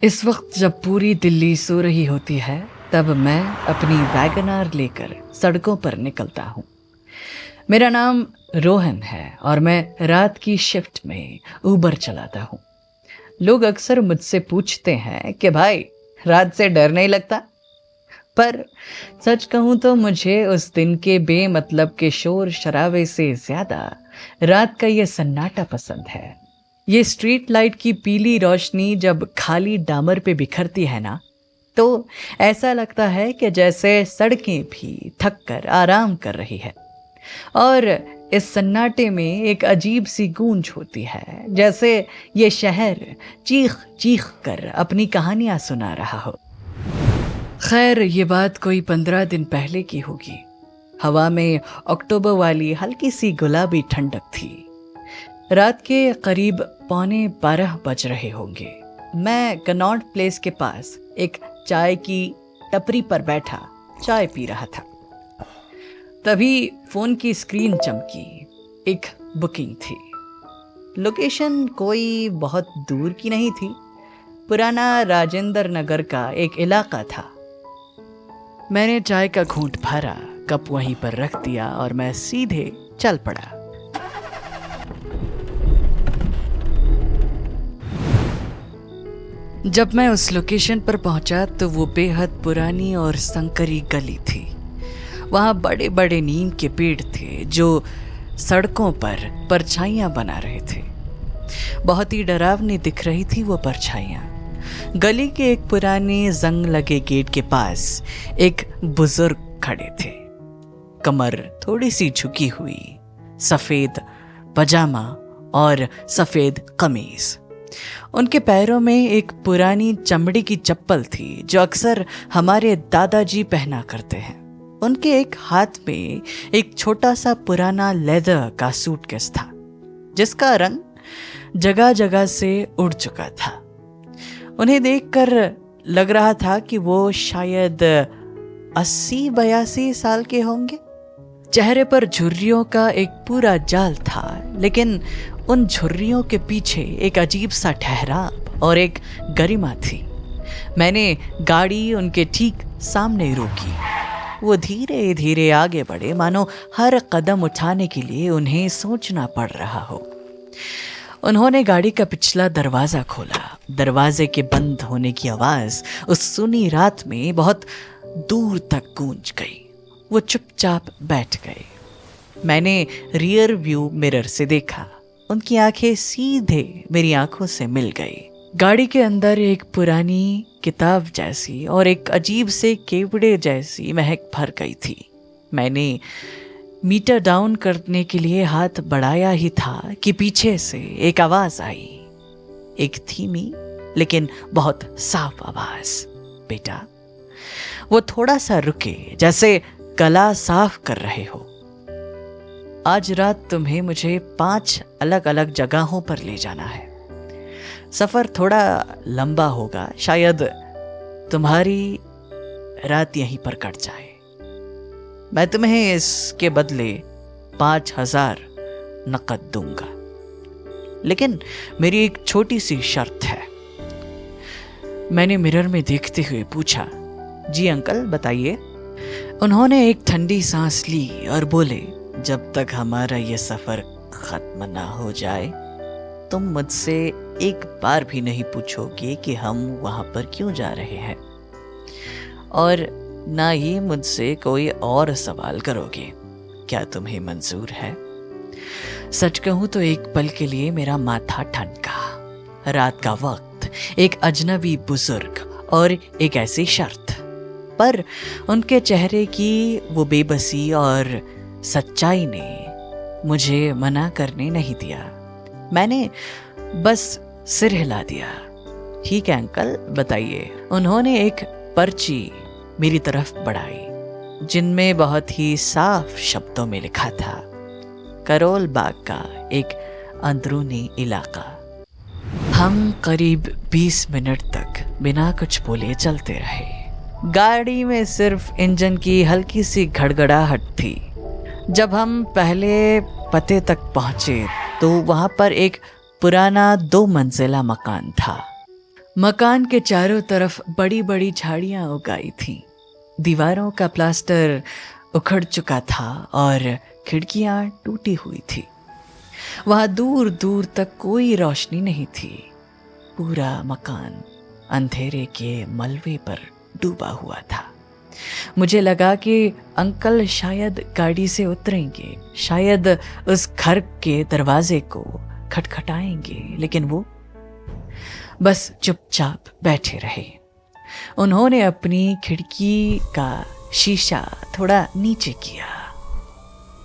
इस वक्त जब पूरी दिल्ली सो रही होती है, तब मैं अपनी वैगनआर लेकर सड़कों पर निकलता हूँ। मेरा नाम रोहन है और मैं रात की शिफ्ट में उबर चलाता हूँ। लोग अक्सर मुझसे पूछते हैं कि भाई, रात से डर नहीं लगता? पर सच कहूँ तो मुझे उस दिन के बेमतलब के शोर शराबे से ज्यादा रात का ये सन्नाटा पसंद है। ये स्ट्रीट लाइट की पीली रोशनी जब खाली डामर पे बिखरती है ना, तो ऐसा लगता है कि जैसे सड़कें भी थक कर आराम कर रही है। और इस सन्नाटे में एक अजीब सी गूंज होती है, जैसे ये शहर चीख चीख कर अपनी कहानियां सुना रहा हो। खैर, ये बात कोई 15 दिन पहले की होगी। हवा में अक्टूबर वाली हल्की सी गुलाबी ठंडक थी। रात के करीब 11:15 बज रहे होंगे। मैं कनॉट प्लेस के पास एक चाय की टपरी पर बैठा चाय पी रहा था। तभी फोन की स्क्रीन चमकी। एक बुकिंग थी। लोकेशन कोई बहुत दूर की नहीं थी। पुराना राजेंद्र नगर का एक इलाका था। मैंने चाय का घूंट भरा, कप वहीं पर रख दिया और मैं सीधे चल पड़ा। जब मैं उस लोकेशन पर पहुंचा तो वो बेहद पुरानी और संकरी गली थी। वहां बड़े बड़े नीम के पेड़ थे जो सड़कों पर परछाइयां बना रहे थे। बहुत ही डरावनी दिख रही थी वो परछाइयां। गली के एक पुराने जंग लगे गेट के पास एक बुजुर्ग खड़े थे। कमर थोड़ी सी झुकी हुई, सफेद पजामा और सफेद कमीज। उनके पैरों में एक पुरानी चमड़ी की चप्पल थी जो अक्सर हमारे दादाजी पहना करते हैं। उनके एक हाथ में एक छोटा सा पुराना लेदर का सूटकेस था जिसका रंग जगह जगह से उड़ चुका था। उन्हें देखकर लग रहा था कि वो शायद 80-82 साल के होंगे। चेहरे पर झुर्रियों का एक पूरा जाल था, लेकिन उन झुर्रियों के पीछे एक अजीब सा ठहराव और एक गरिमा थी। मैंने गाड़ी उनके ठीक सामने रोकी। वो धीरे धीरे आगे बढ़े, मानो हर कदम उठाने के लिए उन्हें सोचना पड़ रहा हो। उन्होंने गाड़ी का पिछला दरवाजा खोला। दरवाजे के बंद होने की आवाज उस सुनी रात में बहुत दूर तक गूंज गई। वो चुपचाप बैठ गए। मैंने रियर व्यू मिरर से देखा। उनकी आंखें सीधे मेरी आंखों से मिल गई। गाड़ी के अंदर एक पुरानी किताब जैसी और एक अजीब से केवड़े जैसी महक भर गई थी। मैंने मीटर डाउन करने के लिए हाथ बढ़ाया ही था कि पीछे से एक आवाज आई। एक धीमी लेकिन बहुत साफ आवाज, बेटा। वो थोड़ा सा रुके, जैसे गला साफ कर रहे हो। आज रात तुम्हें मुझे 5 अलग अलग जगहों पर ले जाना है। सफर थोड़ा लंबा होगा, शायद तुम्हारी रात यहीं पर कट जाए। मैं तुम्हें इसके बदले 5,000 नकद दूंगा, लेकिन मेरी एक छोटी सी शर्त है। मैंने मिरर में देखते हुए पूछा, जी अंकल, बताइए। उन्होंने एक ठंडी सांस ली और बोले, जब तक हमारा ये सफर खत्म ना हो जाए, तुम मुझसे एक बार भी नहीं पूछोगे कि हम वहां पर क्यों जा रहे हैं, और ना ही मुझसे कोई और सवाल करोगे। क्या तुम्हें मंजूर है? सच कहूं तो एक पल के लिए मेरा माथा ठनका। रात का वक्त, एक अजनबी बुजुर्ग और एक ऐसी शर्त। पर उनके चेहरे की वो बेबसी और सच्चाई ने मुझे मना करने नहीं दिया। मैंने बस सिर हिला दिया। ठीक है अंकल, बताइए। उन्होंने एक पर्ची मेरी तरफ बढ़ाई जिनमें बहुत ही साफ शब्दों में लिखा था, करोल बाग का एक अंदरूनी इलाका। हम करीब 20 मिनट तक बिना कुछ बोले चलते रहे। गाड़ी में सिर्फ इंजन की हल्की सी घड़घड़ाहट थी। जब हम पहले पते तक पहुंचे तो वहां पर एक पुराना 2 मंजिला मकान था। मकान के चारों तरफ बड़ी बड़ी झाड़ियां उगाई थीं। दीवारों का प्लास्टर उखड़ चुका था और खिड़कियां टूटी हुई थी। वहां दूर दूर तक कोई रोशनी नहीं थी। पूरा मकान अंधेरे के मलबे पर डूबा हुआ था। मुझे लगा कि अंकल शायद गाड़ी से उतरेंगे, शायद उस घर के दरवाजे को खटखटाएंगे, लेकिन वो बस चुपचाप बैठे रहे। उन्होंने अपनी खिड़की का शीशा थोड़ा नीचे किया।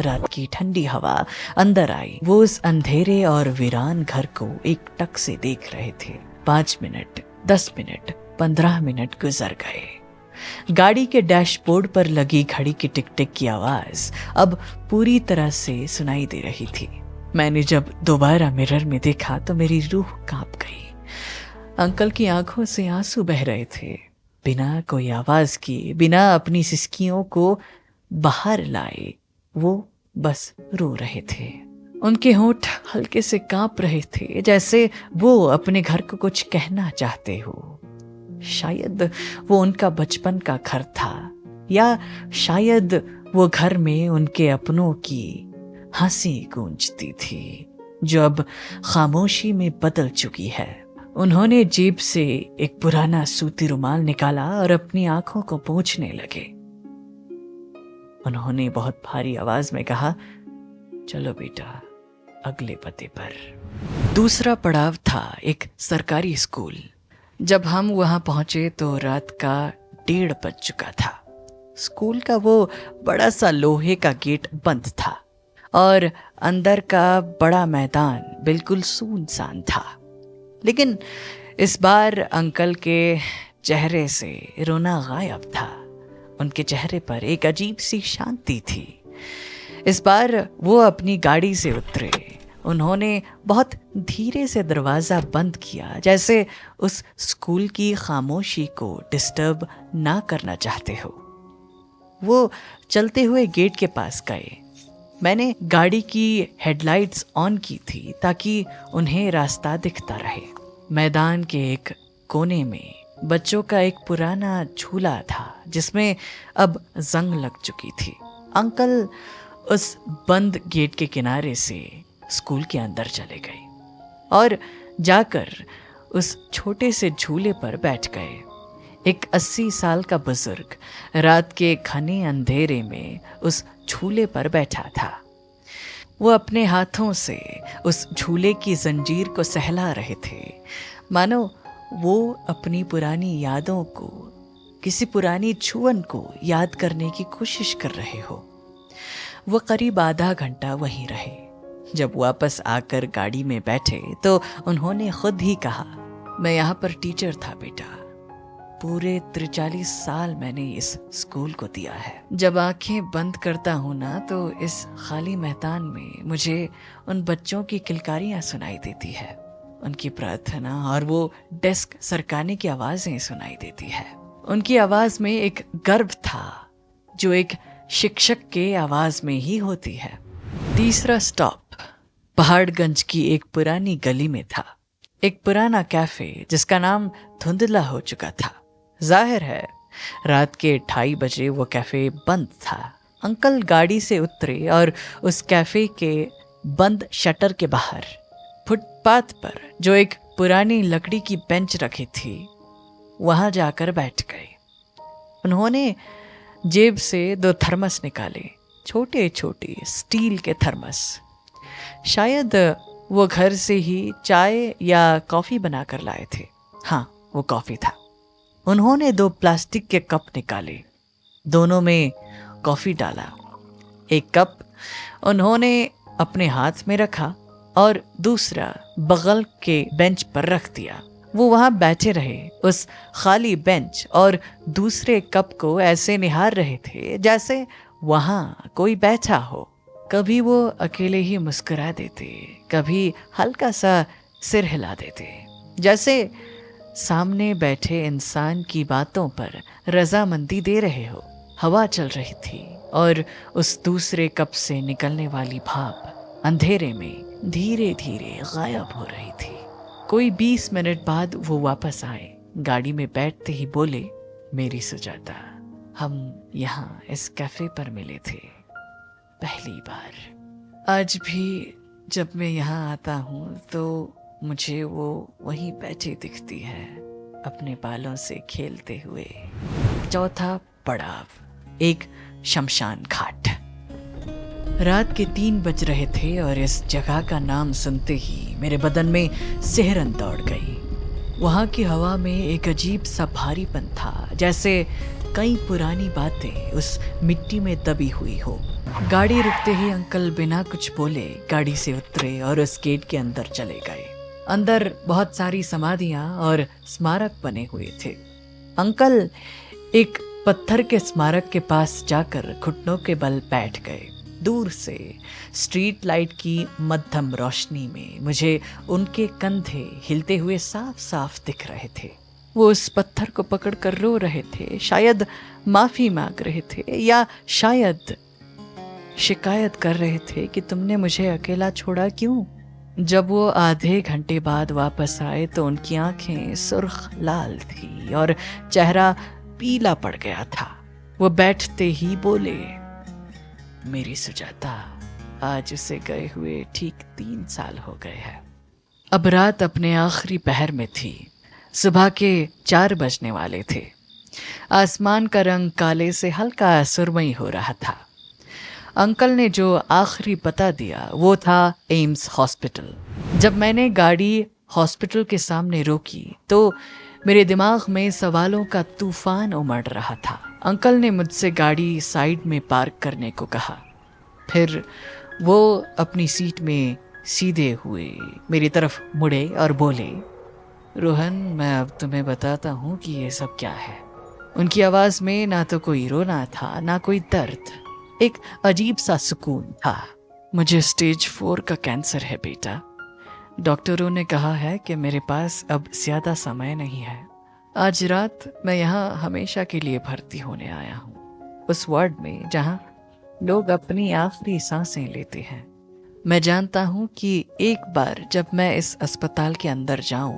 रात की ठंडी हवा अंदर आई। वो उस अंधेरे और वीरान घर को एक टक से देख रहे थे। 5 मिनट, 10 मिनट, 15 मिनट गुजर गए। गाड़ी के डैशबोर्ड पर लगी घड़ी की टिक टिक की आवाज अब पूरी तरह से सुनाई दे रही थी। मैंने जब दोबारा मिरर में देखा तो मेरी रूह कांप गई। अंकल की आंखों से आंसू बह रहे थे। बिना कोई आवाज किए, बिना अपनी सिसकियों को बाहर लाए, वो बस रो रहे थे। उनके होंठ हल्के से कांप रहे थे, जैसे वो अपने घर को कुछ कहना चाहते हो। शायद वो उनका बचपन का घर था, या शायद वो घर में उनके अपनों की हंसी गूंजती थी, जो अब खामोशी में बदल चुकी है। उन्होंने जेब से एक पुराना सूती रुमाल निकाला और अपनी आंखों को पोंछने लगे। उन्होंने बहुत भारी आवाज में कहा, चलो बेटा, अगले पते पर। दूसरा पड़ाव था एक सरकारी स्कूल। जब हम वहां पहुंचे तो रात का 1:30 बज चुका था। स्कूल का वो बड़ा सा लोहे का गेट बंद था और अंदर का बड़ा मैदान बिल्कुल सुनसान था। लेकिन इस बार अंकल के चेहरे से रोना गायब था। उनके चेहरे पर एक अजीब सी शांति थी। इस बार वो अपनी गाड़ी से उतरे। उन्होंने बहुत धीरे से दरवाज़ा बंद किया, जैसे उस स्कूल की खामोशी को डिस्टर्ब ना करना चाहते हो। वो चलते हुए गेट के पास गए। मैंने गाड़ी की हेडलाइट्स ऑन की थी ताकि उन्हें रास्ता दिखता रहे। मैदान के एक कोने में बच्चों का एक पुराना झूला था, जिसमें अब जंग लग चुकी थी। अंकल उस बंद गेट के किनारे से स्कूल के अंदर चले गए और जाकर उस छोटे से झूले पर बैठ गए। एक 80 साल का बुजुर्ग रात के घने अंधेरे में उस झूले पर बैठा था। वो अपने हाथों से उस झूले की जंजीर को सहला रहे थे, मानो वो अपनी पुरानी यादों को, किसी पुरानी छुअन को याद करने की कोशिश कर रहे हो। वो करीब आधा घंटा वहीं रहे। जब वापस आकर गाड़ी में बैठे तो उन्होंने खुद ही कहा, मैं यहाँ पर टीचर था बेटा। पूरे 43 साल मैंने इस स्कूल को दिया है। जब आंखें बंद करता हूँ ना, तो इस खाली मैदान में मुझे उन बच्चों की किलकारियाँ सुनाई देती है, उनकी प्रार्थना और वो डेस्क सरकाने की आवाज़ें सुनाई देती है। उनकी आवाज़ में एक गर्व था जो एक शिक्षक के आवाज़ में ही होती है। तीसरा स्टॉप पहाड़गंज की एक पुरानी गली में था। एक पुराना कैफे जिसका नाम धुंधला हो चुका था। जाहिर है रात के 2:30 बजे वो कैफे बंद था। अंकल गाड़ी से उतरे और उस कैफे के बंद शटर के बाहर फुटपाथ पर जो एक पुरानी लकड़ी की बेंच रखी थी, वहां जाकर बैठ गए। उन्होंने जेब से 2 थर्मस निकाले, छोटे छोटे स्टील के थर्मस। शायद वो घर से ही चाय या कॉफ़ी बनाकर लाए थे। हाँ, वो कॉफ़ी था। उन्होंने 2 प्लास्टिक के कप निकाले, दोनों में कॉफ़ी डाला। एक कप उन्होंने अपने हाथ में रखा और दूसरा बगल के बेंच पर रख दिया। वो वहाँ बैठे रहे उस खाली बेंच और दूसरे कप को ऐसे निहार रहे थे जैसे वहाँ कोई बैठा हो। कभी वो अकेले ही मुस्कुरा देते, कभी हल्का सा सिर हिला देते, जैसे सामने बैठे इंसान की बातों पर रजामंदी दे रहे हो। हवा चल रही थी और उस दूसरे कप से निकलने वाली भाप अंधेरे में धीरे धीरे गायब हो रही थी। कोई 20 मिनट बाद वो वापस आए। गाड़ी में बैठते ही बोले, मेरी सुजाता, हम यहाँ इस कैफे पर मिले थे पहली बार। आज भी जब मैं यहाँ आता हूँ तो मुझे वो वहीं बैठी दिखती है, अपने बालों से खेलते हुए। चौथा पड़ाव, एक शमशान घाट। रात के 3 बज रहे थे और इस जगह का नाम सुनते ही मेरे बदन में सिहरन दौड़ गई। वहाँ की हवा में एक अजीब सा भारीपन था, जैसे कई पुरानी बातें उस मिट्टी में दबी हुई हो। गाड़ी रुकते ही अंकल बिना कुछ बोले गाड़ी से उतरे और उस गेट के अंदर चले गए। अंदर बहुत सारी समाधियां और स्मारक बने हुए थे। अंकल एक पत्थर के स्मारक के पास जाकर घुटनों के बल बैठ गए। दूर से स्ट्रीट लाइट की मध्यम रोशनी में मुझे उनके कंधे हिलते हुए साफ साफ दिख रहे थे। वो उस पत्थर को पकड़कर रो रहे थे, शायद माफी मांग रहे थे या शायद शिकायत कर रहे थे कि तुमने मुझे अकेला छोड़ा क्यों। जब वो आधे घंटे बाद वापस आए तो उनकी आंखें सुर्ख लाल थी और चेहरा पीला पड़ गया था। वो बैठते ही बोले, मेरी सुजाता, आज उसे गए हुए ठीक 3 साल हो गए हैं। अब रात अपने आखिरी पहर में थी। सुबह के 4 बजने वाले थे। आसमान का रंग काले से हल्का सुरमई हो रहा था। अंकल ने जो आखिरी पता दिया वो था एम्स हॉस्पिटल। जब मैंने गाड़ी हॉस्पिटल के सामने रोकी तो मेरे दिमाग में सवालों का तूफान उमड़ रहा था। अंकल ने मुझसे गाड़ी साइड में पार्क करने को कहा। फिर वो अपनी सीट में सीधे हुए मेरी तरफ मुड़े और बोले, रोहन, मैं अब तुम्हें बताता हूँ कि ये सब क्या है। उनकी आवाज में ना तो कोई रोना था ना कोई दर्द, एक अजीब सा सुकून था। मुझे स्टेज 4 का कैंसर है बेटा। डॉक्टरों ने कहा है कि मेरे पास अब ज्यादा समय नहीं है। आज रात मैं यहाँ हमेशा के लिए भर्ती होने आया हूँ, उस वार्ड में जहाँ लोग अपनी आखिरी सांसें लेते हैं। मैं जानता हूँ कि एक बार जब मैं इस अस्पताल के अंदर जाऊं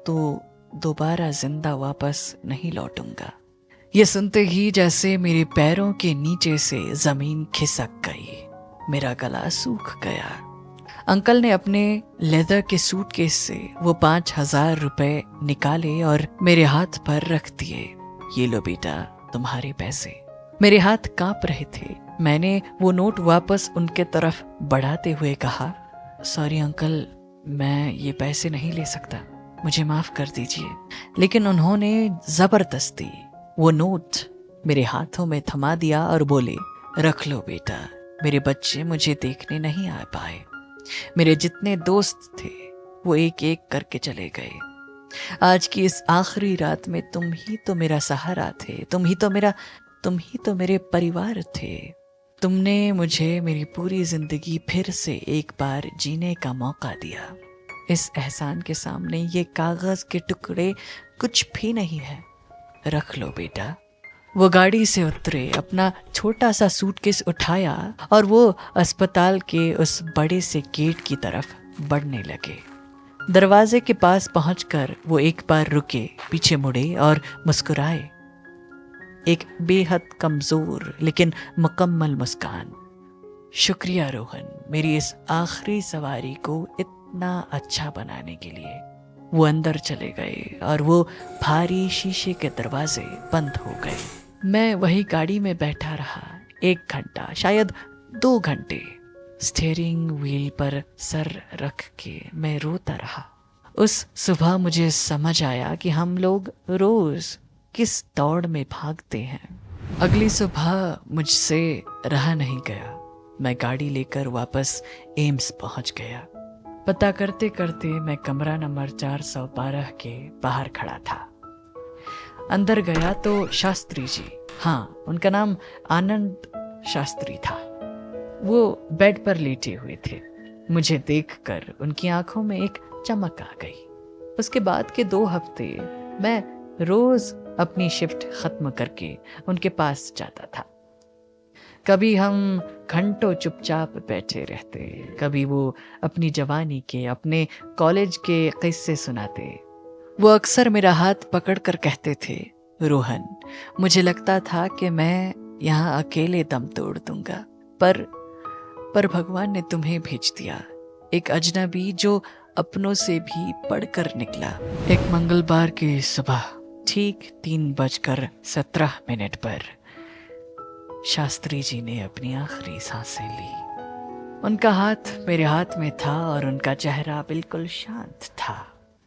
तो दोबारा जिंदा वापस नहीं लौटूंगा। ये सुनते ही जैसे मेरे पैरों के नीचे से जमीन खिसक गई, मेरा गला सूख गया। अंकल ने अपने लेदर के सूटकेस से वो 5,000 रुपए निकाले और मेरे हाथ पर रख दिए। ये लो बेटा, तुम्हारे पैसे। मेरे हाथ कांप रहे थे। मैंने वो नोट वापस उनके तरफ बढ़ाते हुए कहा, सॉरी अंकल, मैं ये पैसे नहीं ले सकता, मुझे माफ कर दीजिए। लेकिन उन्होंने जबरदस्ती वो नोट मेरे हाथों में थमा दिया और बोले, रख लो बेटा, मेरे बच्चे मुझे देखने नहीं आ पाए। मेरे जितने दोस्त थे वो एक एक करके चले गए। आज की इस आखिरी रात में तुम ही तो मेरा सहारा थे, तुम ही तो मेरे परिवार थे। तुमने मुझे मेरी पूरी जिंदगी फिर से एक बार जीने का मौका दिया। इस एहसान के सामने ये कागज के टुकड़े कुछ भी नहीं है। रख लो बेटा। वो गाड़ी से उतरे, अपना छोटा सा सूटकेस उठाया और वो अस्पताल के उस बड़े से गेट की तरफ बढ़ने लगे। दरवाजे के पास पहुंचकर वो एक बार रुके, पीछे मुड़े और मुस्कुराए। एक बेहद कमजोर लेकिन मुकम्मल मुस्कान। शुक्रिया रोहन, मेरी इस आखिरी सवारी को इतना अच्छा बनाने के लिए। वो अंदर चले गए और वो भारी शीशे के दरवाजे बंद हो गए। मैं वही गाड़ी में बैठा रहा 1 घंटा, शायद 2 घंटे। स्टीयरिंग व्हील पर सर रख के मैं रोता रहा। उस सुबह मुझे समझ आया कि हम लोग रोज किस दौड़ में भागते हैं। अगली सुबह मुझसे रहा नहीं गया। मैं गाड़ी लेकर वापस एम्स पहुंच गया। पता करते करते मैं कमरा नंबर 412 के बाहर खड़ा था। अंदर गया तो शास्त्री जी, हाँ उनका नाम आनंद शास्त्री था, वो बेड पर लेटे हुए थे। मुझे देखकर उनकी आंखों में एक चमक आ गई। उसके बाद के 2 हफ्ते मैं रोज अपनी शिफ्ट खत्म करके उनके पास जाता था। कभी हम घंटों चुपचाप बैठे रहते, कभी वो अपनी जवानी के, अपने कॉलेज के किस्से सुनाते। वो अक्सर मेरा हाथ पकड़कर कहते थे, रोहन, मुझे लगता था कि मैं यहाँ अकेले दम तोड़ दूंगा, पर भगवान ने तुम्हें भेज दिया, एक अजनबी जो अपनों से भी पढ़कर निकला। एक मंगलवार की सुबह ठीक 3:17 पर शास्त्री जी ने अपनी आखिरी सांसें ली। उनका हाथ मेरे हाथ में था और उनका चेहरा बिल्कुल शांत था।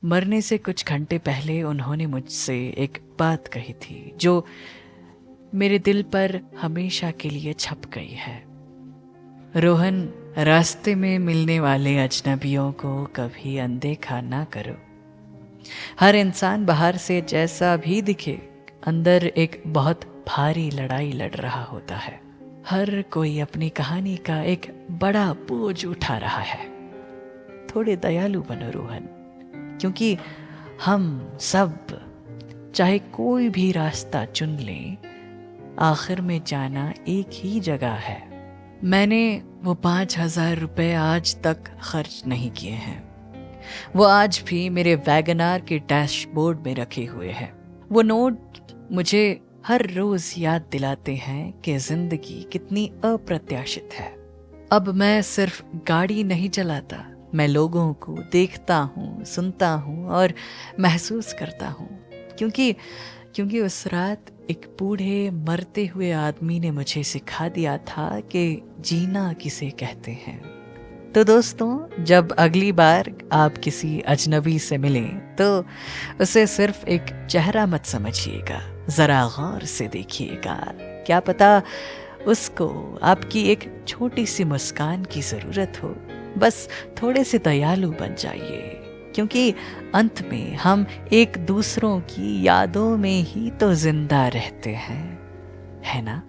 मरने से कुछ घंटे पहले उन्होंने मुझसे एक बात कही थी जो मेरे दिल पर हमेशा के लिए छप गई है। रोहन, रास्ते में मिलने वाले अजनबियों को कभी अनदेखा ना करो। हर इंसान बाहर से जैसा भी दिखे, अंदर एक बहुत भारी लड़ाई लड़ रहा होता है। हर कोई अपनी कहानी का एक बड़ा बोझ उठा रहा है। थोड़े दयालु बनो रोहन, क्योंकि हम सब चाहे कोई भी रास्ता चुन लें, आखिर में जाना एक ही जगह है। मैंने वो 5,000 रुपए आज तक खर्च नहीं किए हैं। वो आज भी मेरे वैगनार के डैशबोर्ड में रखे हुए हैं। वो नोट मुझे हर रोज याद दिलाते हैं कि जिंदगी कितनी अप्रत्याशित है। अब मैं सिर्फ गाड़ी नहीं चलाता, मैं लोगों को देखता हूँ, सुनता हूँ और महसूस करता हूँ, क्योंकि उस रात एक बूढ़े मरते हुए आदमी ने मुझे सिखा दिया था कि जीना किसे कहते हैं। तो दोस्तों, जब अगली बार आप किसी अजनबी से मिलें तो उसे सिर्फ एक चेहरा मत समझिएगा, जरा गौर से देखिएगा। क्या पता उसको आपकी एक छोटी सी मुस्कान की जरूरत हो। बस थोड़े से दयालु बन जाइए, क्योंकि अंत में हम एक दूसरों की यादों में ही तो जिंदा रहते हैं, है ना?